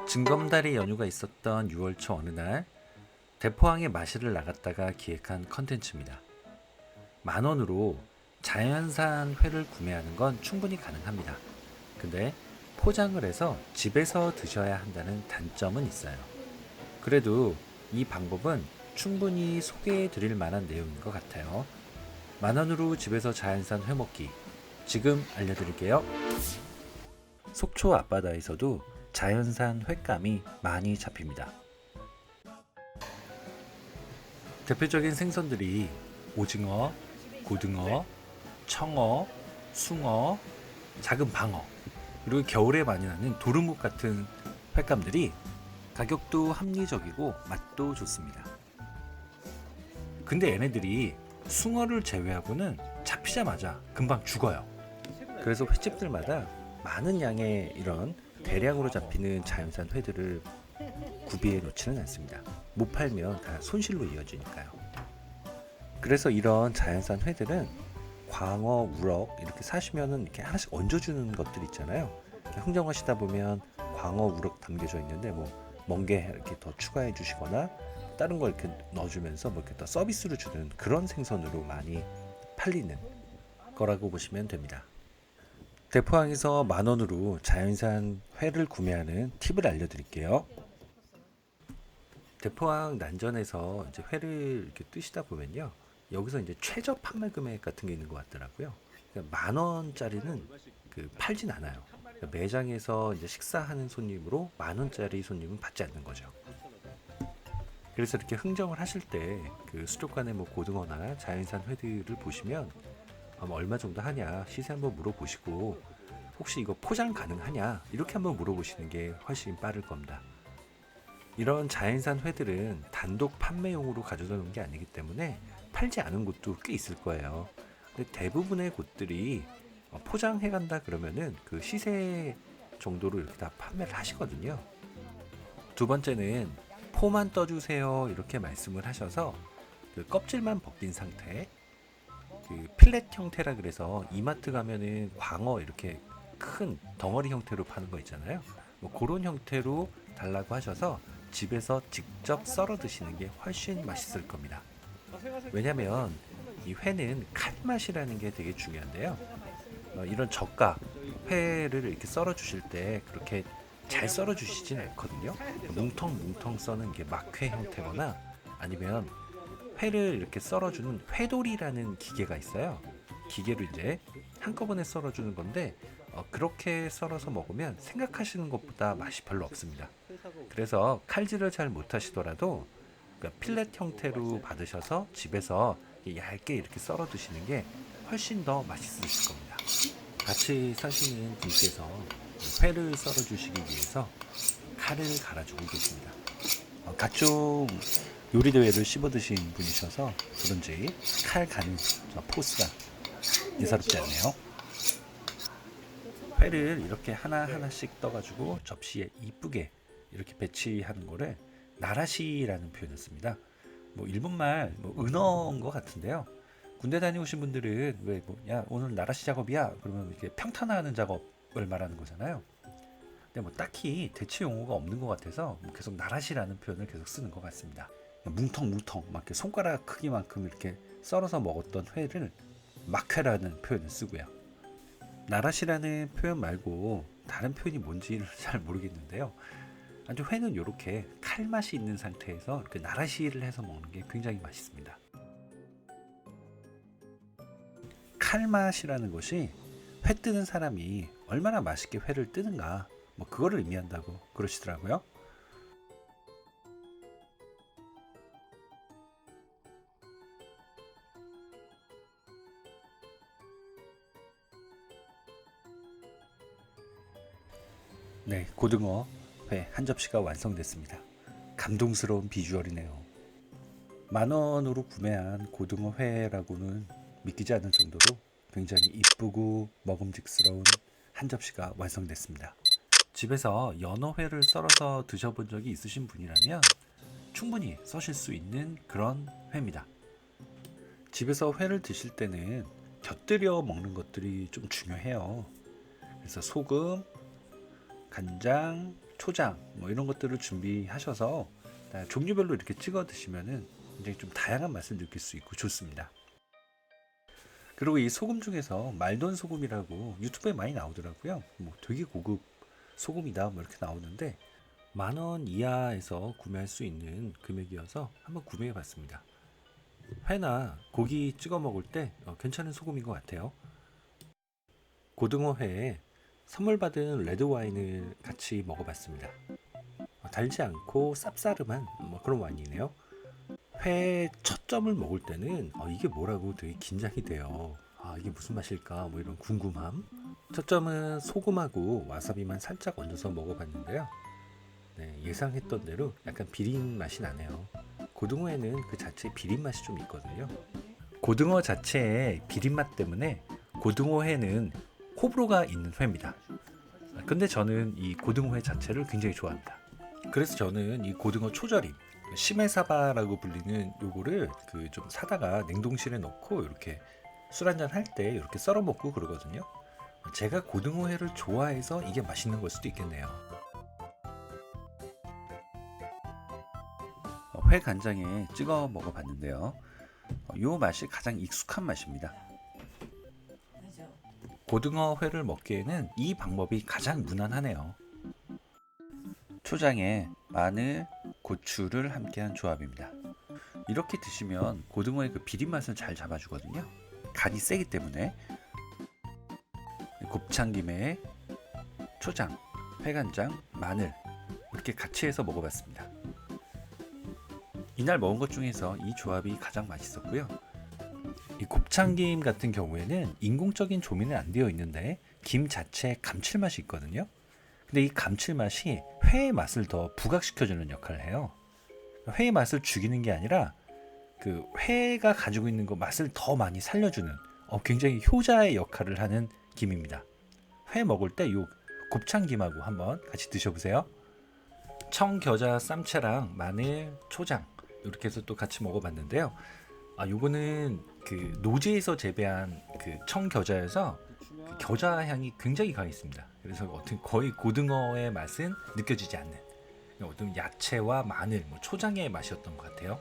징검다리 연휴가 있었던 6월 초 어느 날 대포항에 마실을 나갔다가 기획한 컨텐츠입니다. 10,000원으로 자연산 회를 구매하는 건 충분히 가능합니다. 근데 포장을 해서 집에서 드셔야 한다는 단점은 있어요. 그래도 이 방법은 충분히 소개해 드릴 만한 내용인 것 같아요. 10,000원으로 집에서 자연산 회 먹기 지금 알려드릴게요. 속초 앞바다에서도 자연산 횟감이 많이 잡힙니다. 대표적인 생선들이 오징어, 고등어, 청어, 숭어, 작은 방어, 그리고 겨울에 많이 나는 도루묵 같은 횟감들이 가격도 합리적이고 맛도 좋습니다. 근데 얘네들이 숭어를 제외하고는 잡히자마자 금방 죽어요. 그래서 횟집들마다 많은 양의 이런 대량으로 잡히는 자연산 회들을 구비해 놓지는 않습니다. 못 팔면 다 손실로 이어지니까요. 그래서 이런 자연산 회들은 광어, 우럭 이렇게 사시면은 이렇게 하나씩 얹어주는 것들 있잖아요. 흥정하시다 보면 광어, 우럭 담겨져 있는데 뭐 멍게 이렇게 더 추가해 주시거나 다른 걸 이렇게 넣어주면서 뭐 이렇게 더 서비스로 주는 그런 생선으로 많이 팔리는 거라고 보시면 됩니다. 대포항에서 10,000원으로 자연산 회를 구매하는 팁을 알려드릴게요. 대포항 난전에서 이제 회를 이렇게 뜨시다 보면요, 여기서 이제 최저 판매 금액 같은 게 있는 것 같더라고요. 그러니까 10,000원짜리는 팔진 않아요. 그러니까 매장에서 이제 식사하는 손님으로 10,000원짜리 손님은 받지 않는 거죠. 그래서 이렇게 흥정을 하실 때 수족관의 뭐 고등어나 자연산 회들을 보시면 얼마 정도 하냐 시세 한번 물어보시고, 혹시 이거 포장 가능하냐 이렇게 한번 물어보시는 게 훨씬 빠를 겁니다. 이런 자연산 회들은 단독 판매용으로 가져다 놓은 게 아니기 때문에 팔지 않은 곳도 꽤 있을 거예요. 근데 대부분의 곳들이 포장해 간다 그러면은 그 시세 정도로 이렇게 다 판매를 하시거든요. 두 번째는 포만 떠주세요 이렇게 말씀을 하셔서 껍질만 벗긴 상태, 필렛 형태라 그래서 이마트 가면은 광어 이렇게 큰 덩어리 형태로 파는 거 있잖아요. 뭐 그런 형태로 달라고 하셔서 집에서 직접 썰어 드시는 게 훨씬 맛있을 겁니다. 왜냐면 이 회는 칼맛이라는 게 되게 중요한데요. 이런 저가 회를 이렇게 썰어 주실 때 그렇게 잘 썰어 주시진 않거든요. 뭉텅뭉텅 써는 게 막회 형태거나 아니면 회를 이렇게 썰어주는 회돌이라는 기계가 있어요. 기계로 이제 한꺼번에 썰어주는 건데 그렇게 썰어서 먹으면 생각하시는 것보다 맛이 별로 없습니다. 그래서 칼질을 잘 못하시더라도 필렛 형태로 받으셔서 집에서 얇게 이렇게 썰어 드시는 게 훨씬 더 맛있으실 겁니다. 같이 사시는 분께서 회를 썰어 주시기 위해서 칼을 갈아주고 계십니다. 각종 요리 대회를 씹어 드신 분이셔서 그런지 칼 가는 포스가 예사롭지 않네요. 회를 이렇게 하나하나씩 떠가지고 접시에 이쁘게 이렇게 배치하는 거를 나라시라는 표현을 씁니다. 뭐 일본말 은어인 것 같은데요. 군대 다녀오신 분들은 왜 야 오늘 나라시 작업이야 그러면 이렇게 평탄화하는 작업을 말하는 거잖아요. 근데 뭐 딱히 대체 용어가 없는 것 같아서 계속 나라시라는 표현을 계속 쓰는 것 같습니다. 뭉텅뭉텅 막 이렇게 손가락 크기만큼 이렇게 썰어서 먹었던 회를 막회라는 표현을 쓰고요. 나라시라는 표현 말고 다른 표현이 뭔지를 잘 모르겠는데요. 아주 회는 이렇게 칼맛이 있는 상태에서 이렇게 나라시를 해서 먹는 게 굉장히 맛있습니다. 칼맛이라는 것이 회 뜨는 사람이 얼마나 맛있게 회를 뜨는가 그거를 의미한다고 그러시더라고요. 네, 고등어 회 한 접시가 완성됐습니다. 감동스러운 비주얼이네요. 10,000원으로 구매한 고등어 회라고는 믿기지 않을 정도로 굉장히 이쁘고 먹음직스러운 한 접시가 완성됐습니다. 집에서 연어회를 썰어서 드셔본 적이 있으신 분이라면 충분히 써실 수 있는 그런 회입니다. 집에서 회를 드실 때는 곁들여 먹는 것들이 좀 중요해요. 그래서 소금, 간장, 초장 뭐 이런 것들을 준비하셔서 종류별로 이렇게 찍어 드시면은 굉장히 좀 다양한 맛을 느낄 수 있고 좋습니다. 그리고 이 소금 중에서 말돈 소금이라고 유튜브에 많이 나오더라고요. 뭐 되게 고급 소금이다 뭐 이렇게 나오는데 10,000원 이하에서 구매할 수 있는 금액이어서 한번 구매해 봤습니다. 회나 고기 찍어 먹을 때 괜찮은 소금인 것 같아요. 고등어 회에 선물 받은 레드 와인을 같이 먹어봤습니다. 달지 않고 쌉싸름한 뭐 그런 와인이네요. 회 첫 점을 먹을 때는 이게 뭐라고 되게 긴장이 돼요. 이게 무슨 맛일까 뭐 이런 궁금함. 첫 점은 소금하고 와사비만 살짝 얹어서 먹어봤는데요. 네, 예상했던 대로 약간 비린 맛이 나네요. 고등어에는 그 자체의 비린 맛이 좀 있거든요. 고등어 자체의 비린 맛 때문에 고등어 회는 호불호가 있는 회입니다. 근데 저는 이 고등어 회 자체를 굉장히 좋아합니다. 그래서 저는 이 고등어 초절임 시메사바라고 불리는 요거를 그 좀 사다가 냉동실에 넣고 이렇게 술 한잔 할 때 이렇게 썰어 먹고 그러거든요. 제가 고등어 회를 좋아해서 이게 맛있는 걸 수도 있겠네요. 회 간장에 찍어 먹어봤는데요. 요 맛이 가장 익숙한 맛입니다. 고등어 회를 먹기에는 이 방법이 가장 무난하네요. 초장에 마늘, 고추를 함께한 조합입니다. 이렇게 드시면 고등어의 그 비린 맛을 잘 잡아주거든요. 간이 세기 때문에. 곱창김에 초장, 회간장, 마늘 이렇게 같이 해서 먹어봤습니다. 이날 먹은 것 중에서 이 조합이 가장 맛있었고요. 이 곱창김 같은 경우에는 인공적인 조미는 안 되어 있는데 김 자체에 감칠맛이 있거든요. 근데 이 감칠맛이 회의 맛을 더 부각시켜주는 역할을 해요. 회의 맛을 죽이는 게 아니라 그 회가 가지고 있는 그 맛을 더 많이 살려주는 굉장히 효자의 역할을 하는 김입니다. 회 먹을 때 요 곱창김하고 한번 같이 드셔보세요. 청겨자 쌈채랑 마늘, 초장 이렇게 해서 또 같이 먹어봤는데요. 요거는 그 노지에서 재배한 그 청겨자여서 그 겨자 향이 굉장히 강했습니다. 그래서 어떤 거의 고등어의 맛은 느껴지지 않는 어떤 야채와 마늘, 초장의 맛이었던 것 같아요.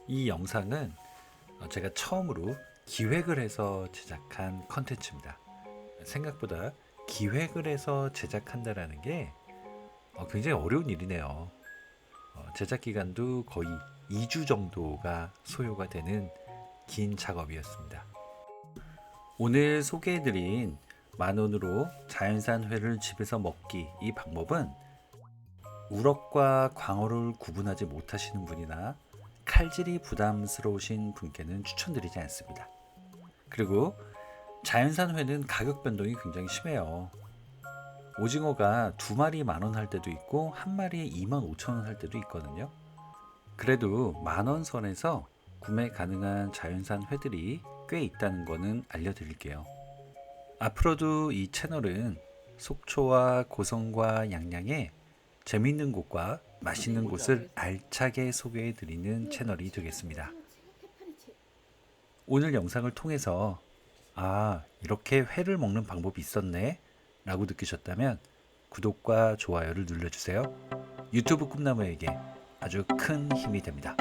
이 영상은 제가 처음으로 기획을 해서 제작한 컨텐츠입니다. 생각보다 기획을 해서 제작한다라는 게 굉장히 어려운 일이네요. 제작 기간도 거의 2주 정도가 소요가 되는 긴 작업이었습니다. 오늘 소개해드린 10,000원으로 자연산 회를 집에서 먹기 이 방법은 우럭과 광어를 구분하지 못하시는 분이나 칼질이 부담스러우신 분께는 추천드리지 않습니다. 그리고 자연산 회는 가격 변동이 굉장히 심해요. 오징어가 2마리 10,000원 할 때도 있고 한 마리에 25,000원 할 때도 있거든요. 그래도 10,000원 선에서 구매 가능한 자연산 회들이 꽤 있다는 거는 알려드릴게요. 앞으로도 이 채널은 속초와 고성과 양양에 재미있는 곳과 맛있는 곳을 알차게 소개해드리는 채널이 되겠습니다. 오늘 영상을 통해서 이렇게 회를 먹는 방법이 있었네 라고 느끼셨다면 구독과 좋아요를 눌러주세요. 유튜브 꿈나무에게 아주 큰 힘이 됩니다.